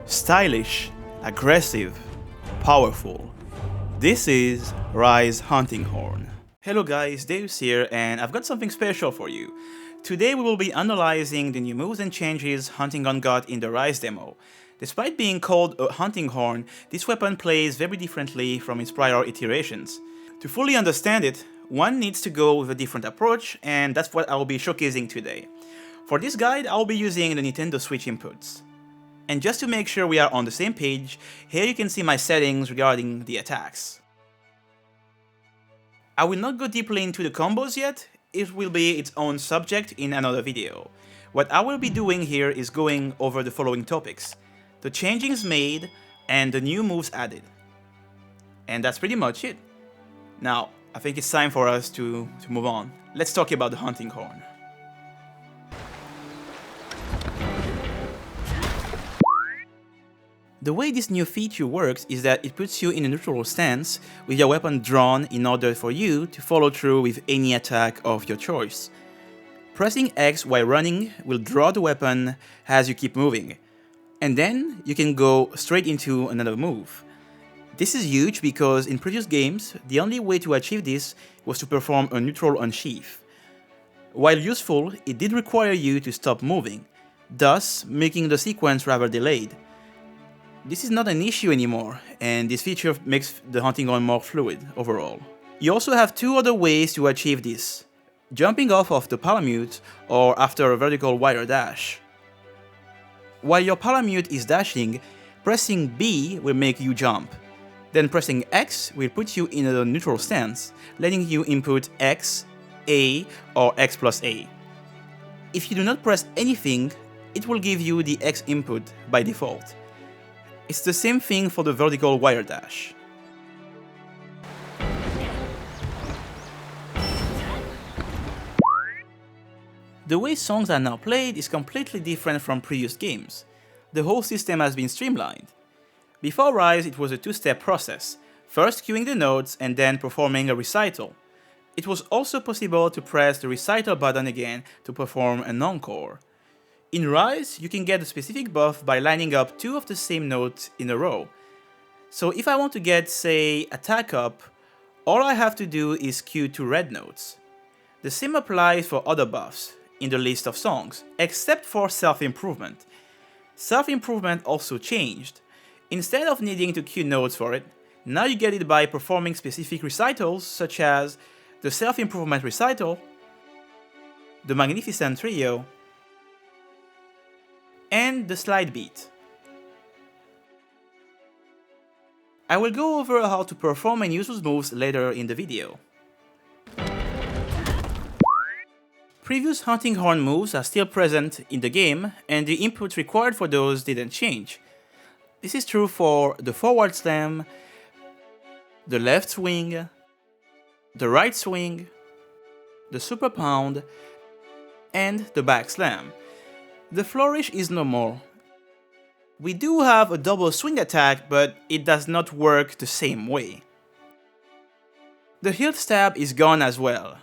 Stylish, aggressive, powerful. This is Rise Hunting Horn. Hello guys, Deus here, and I've got something special for you. Today we will be analyzing the new moves and changes Hunting Horn got in the Rise demo. Despite being called a hunting horn, this weapon plays very differently from its prior iterations. To fully understand it, one needs to go with a different approach, and that's what I will be showcasing today. For this guide, I will be using the Nintendo Switch inputs. And just to make sure we are on the same page, here you can see my settings regarding the attacks. I will not go deeply into the combos yet, it will be its own subject in another video. What I will be doing here is going over the following topics: the changes made and the new moves added. And that's pretty much it. Now, I think it's time for us to move on. Let's talk about the hunting horn. The way this new feature works is that it puts you in a neutral stance with your weapon drawn in order for you to follow through with any attack of your choice. Pressing X while running will draw the weapon as you keep moving, and then you can go straight into another move. This is huge because in previous games, the only way to achieve this was to perform a neutral unsheath. While useful, it did require you to stop moving, thus making the sequence rather delayed. This is not an issue anymore, and this feature makes the hunting horn more fluid overall. You also have two other ways to achieve this: jumping off of the palamute or after a vertical wire dash. While your palamute is dashing, pressing B will make you jump. Then pressing X will put you in a neutral stance, letting you input X, A, or X plus A. If you do not press anything, it will give you the X input by default. It's the same thing for the vertical wire dash. The way songs are now played is completely different from previous games. The whole system has been streamlined. Before Rise, it was a two-step process, first queuing the notes and then performing a recital. It was also possible to press the recital button again to perform an encore. In Rise, you can get a specific buff by lining up two of the same notes in a row. So if I want to get, say, attack up, all I have to do is cue two red notes. The same applies for other buffs in the list of songs, except for self-improvement. Self-improvement also changed. Instead of needing to cue notes for it, now you get it by performing specific recitals such as the self-improvement recital, the magnificent trio, and the slide beat. I will go over how to perform and use those moves later in the video. Previous hunting horn moves are still present in the game, and the input required for those didn't change. This is true for the forward slam, the left swing, the right swing, the super pound, and the back slam. The flourish is no more. We do have a double swing attack, but it does not work the same way. The hilt stab is gone as well.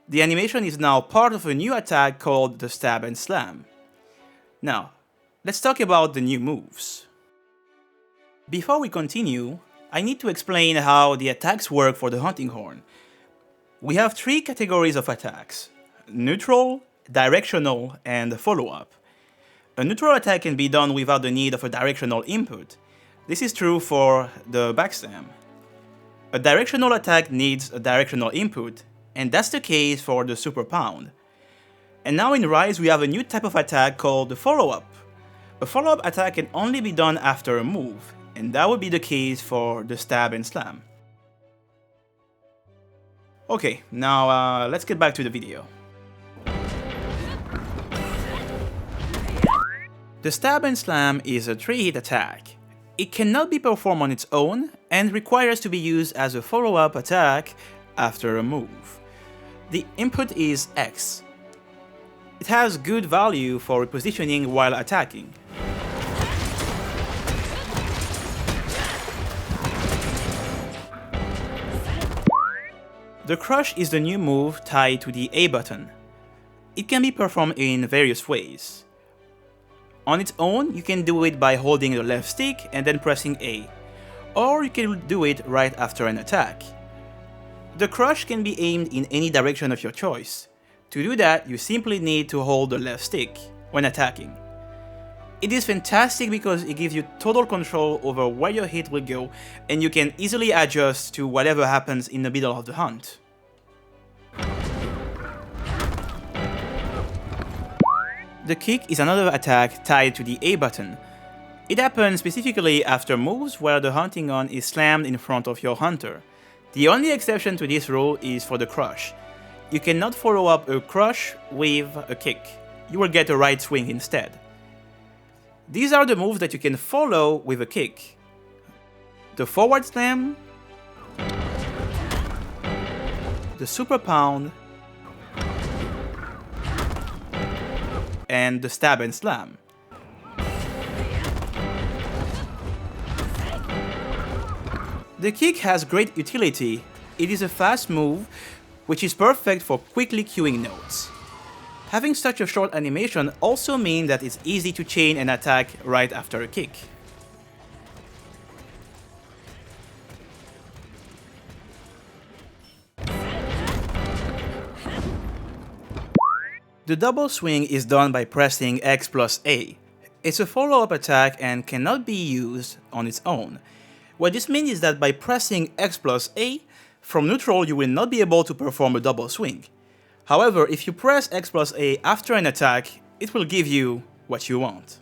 The animation is now part of a new attack called the stab and slam. Now, let's talk about the new moves. Before we continue, I need to explain how the attacks work for the hunting horn. We have three categories of attacks: neutral, directional, and follow-up. A neutral attack can be done without the need of a directional input. This is true for the backslam. A directional attack needs a directional input, and that's the case for the super pound. And now in Rise we have a new type of attack called the follow-up. A follow-up attack can only be done after a move, and that would be the case for the stab and slam. Okay, now let's get back to the video. The stab and slam is a 3-hit attack. It cannot be performed on its own and requires to be used as a follow-up attack after a move. The input is X. It has good value for repositioning while attacking. The crush is the new move tied to the A button. It can be performed in various ways. On its own, you can do it by holding the left stick and then pressing A, or you can do it right after an attack. The crush can be aimed in any direction of your choice. To do that, you simply need to hold the left stick when attacking. It is fantastic because it gives you total control over where your hit will go, and you can easily adjust to whatever happens in the middle of the hunt. The kick is another attack tied to the A button. It happens specifically after moves where the hunting gun is slammed in front of your hunter. The only exception to this rule is for the crush. You cannot follow up a crush with a kick. You will get a right swing instead. These are the moves that you can follow with a kick: the forward slam, the super pound, and the stab and slam. The kick has great utility. It is a fast move, which is perfect for quickly queuing notes. Having such a short animation also means that it's easy to chain an attack right after a kick. The double swing is done by pressing X plus A. It's a follow-up attack and cannot be used on its own. What this means is that by pressing X plus A, from neutral you will not be able to perform a double swing. However, if you press X plus A after an attack, it will give you what you want.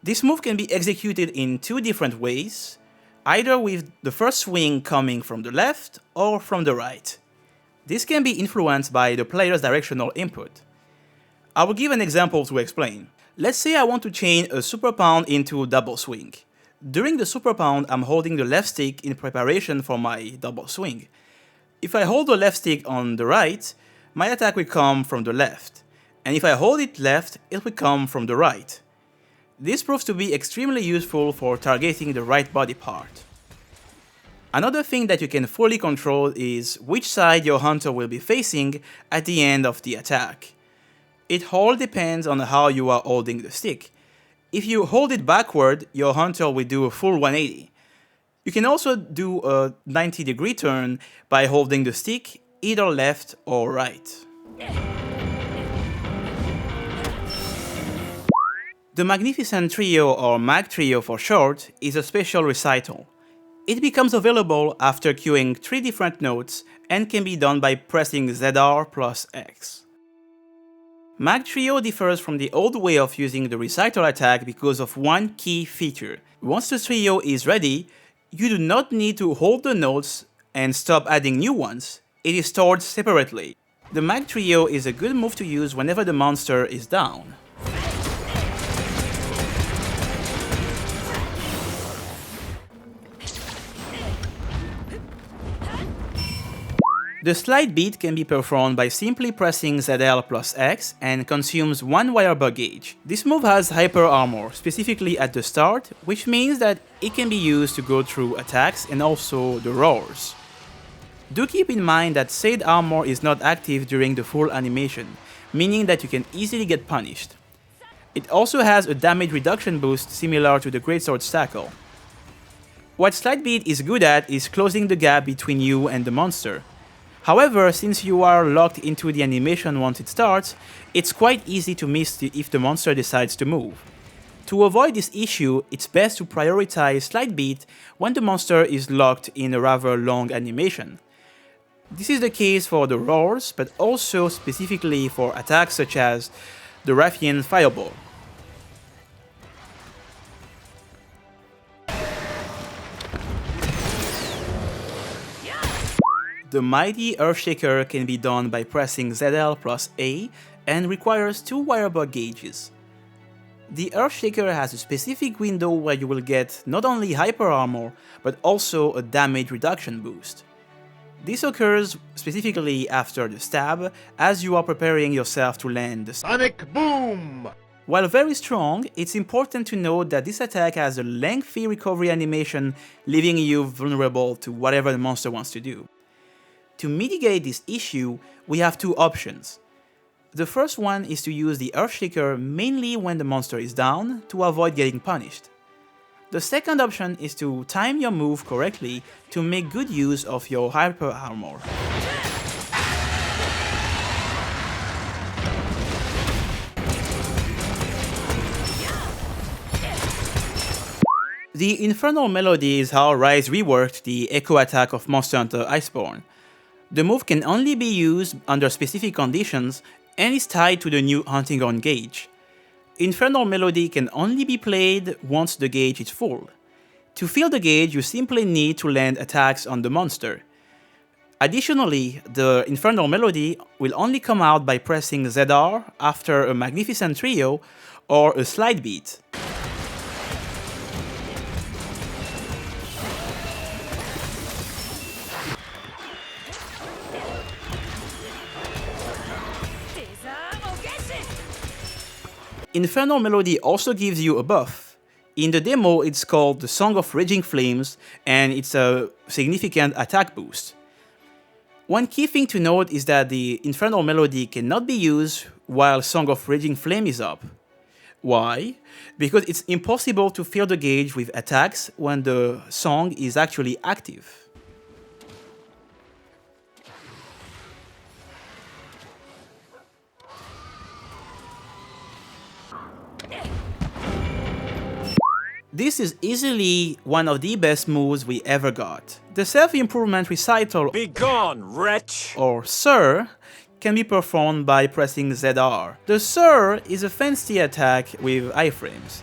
This move can be executed in two different ways, either with the first swing coming from the left or from the right. This can be influenced by the player's directional input. I will give an example to explain. Let's say I want to chain a super pound into a double swing. During the super pound, I'm holding the left stick in preparation for my double swing. If I hold the left stick on the right, my attack will come from the left, and if I hold it left, it will come from the right. This proves to be extremely useful for targeting the right body part. Another thing that you can fully control is which side your hunter will be facing at the end of the attack. It all depends on how you are holding the stick. If you hold it backward, your hunter will do a full 180. You can also do a 90-degree turn by holding the stick either left or right. The Magnificent Trio, or MagTrio for short, is a special recital. It becomes available after queuing 3 different notes and can be done by pressing ZR plus X. MagTrio differs from the old way of using the recital attack because of one key feature. Once the trio is ready, you do not need to hold the notes and stop adding new ones. It is stored separately. The MagTrio is a good move to use whenever the monster is down. The slide beat can be performed by simply pressing ZL plus X and consumes 1 wire bug gauge. This move has hyper armor, specifically at the start, which means that it can be used to go through attacks and also the roars. Do keep in mind that said armor is not active during the full animation, meaning that you can easily get punished. It also has a damage reduction boost similar to the Greatsword Stackle. What slide beat is good at is closing the gap between you and the monster. However, since you are locked into the animation once it starts, it's quite easy to miss if the monster decides to move. To avoid this issue, it's best to prioritize slide beat when the monster is locked in a rather long animation. This is the case for the roars, but also specifically for attacks such as the Raffian Fireball. The mighty Earthshaker can be done by pressing ZL plus A and requires 2 wire bug gauges. The Earthshaker has a specific window where you will get not only hyper armor, but also a damage reduction boost. This occurs specifically after the stab, as you are preparing yourself to land the Sonic Boom! While very strong, it's important to note that this attack has a lengthy recovery animation, leaving you vulnerable to whatever the monster wants to do. To mitigate this issue, we have two options. The first one is to use the Earthshaker mainly when the monster is down to avoid getting punished. The second option is to time your move correctly to make good use of your hyper armor. The Infernal Melody is how Rise reworked the echo attack of Monster Hunter Iceborne. The move can only be used under specific conditions and is tied to the new Hunting Horn gauge. Infernal Melody can only be played once the gauge is full. To fill the gauge, you simply need to land attacks on the monster. Additionally, the Infernal Melody will only come out by pressing ZR after a Magnificent Trio or a slide beat. Infernal Melody also gives you a buff. In the demo, it's called the Song of Raging Flames, and it's a significant attack boost. One key thing to note is that the Infernal Melody cannot be used while Song of Raging Flame is up. Why? Because it's impossible to fill the gauge with attacks when the song is actually active. This is easily one of the best moves we ever got. The self-improvement Recital Be gone, wretch! or Sir can be performed by pressing ZR. The Sir is a fancy attack with iframes.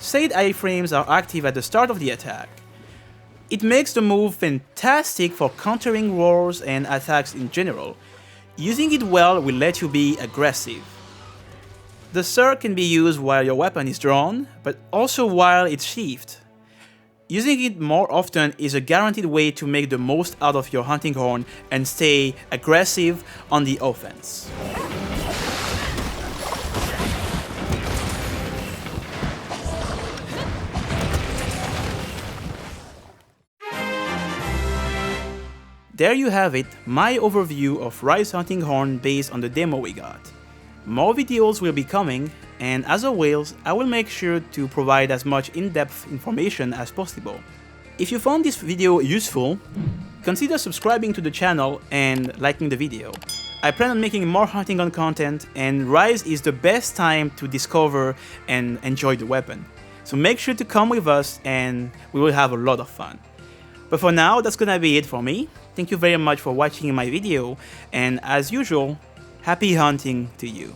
Said iframes are active at the start of the attack. It makes the move fantastic for countering roars and attacks in general. Using it well will let you be aggressive. The Sir can be used while your weapon is drawn, but also while it's sheathed. Using it more often is a guaranteed way to make the most out of your hunting horn and stay aggressive on the offense. There you have it, my overview of Rise Hunting Horn based on the demo we got. More videos will be coming, and as always, I will make sure to provide as much in-depth information as possible. If you found this video useful, consider subscribing to the channel and liking the video. I plan on making more hunting on content, and Rise is the best time to discover and enjoy the weapon. So make sure to come with us and we will have a lot of fun. But for now, that's gonna be it for me. Thank you very much for watching my video, and as usual, happy hunting to you.